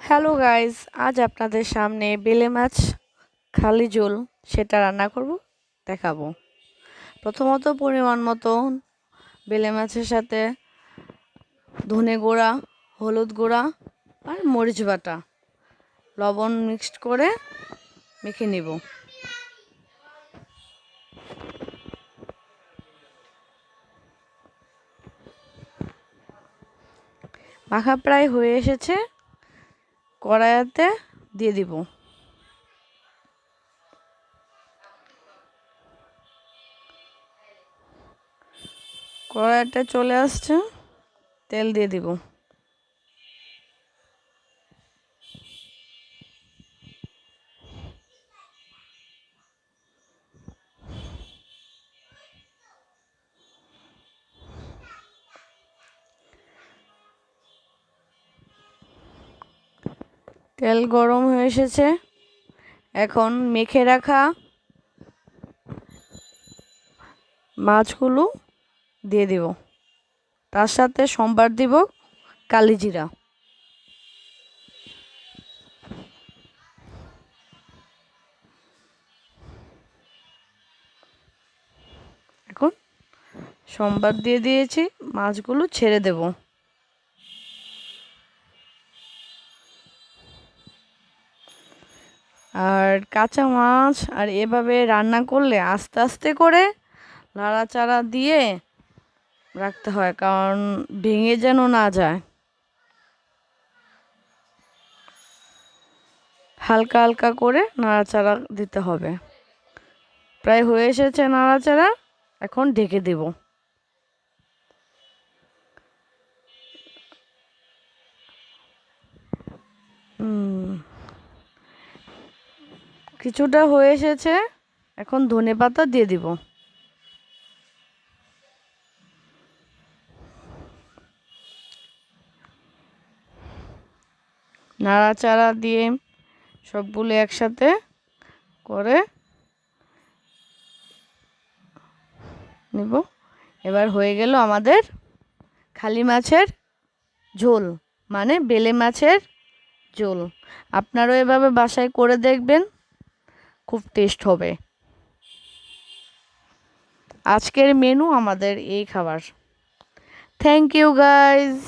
Hello guys, আজ আপনাদের সামনে বেলে মাছ খালি ঝোল সেটা রান্না করব দেখাবো। প্রথমত পরিমাণ মতো বেলে মাছের সাথে ধনে গুঁড়া, হলুদ গুঁড়া আর মরিচ বাটা, লবণ মিক্সড করে মেখে নিব। মাখা প্রায় হয়ে এসেছে, কড়াইতে দিয়ে দিব। কড়াইটা চলে আসছে, তেল দিয়ে দিব। তেল গরম হয়ে এসেছে, এখন মেখে রাখা মাছগুলো দিয়ে দিব। তার সাথে সম্বার দিব কালিজিরা। এখন সম্বার দিয়ে দিয়েছি, মাছগুলো ছেড়ে দেব। আর কাঁচা মাছ আর এভাবে রান্না করলে আস্তে আস্তে করে নাড়াচাড়া দিয়ে রাখতে হয়, কারণ ভেঙে যেন না যায়। হালকা হালকা করে নাড়াচাড়া দিতে হবে। প্রায় হয়ে এসেছে নাড়াচাড়া, এখন ঢেকে দেব। কিছুটা হয়ে এসেছে, এখন ধনেপাতা দিয়ে দিব। নাড়াচাড়া দিয়ে সবগুলো একসাথে করে নিব। এবার হয়ে গেল আমাদের খালি মাছের ঝোল, মানে বেলে মাছের ঝোল। আপনারাও এভাবে বাসায় করে দেখবেন, খুব টেস্ট হবে। আজকের মেনু আমাদের এই খাবার। Thank you guys.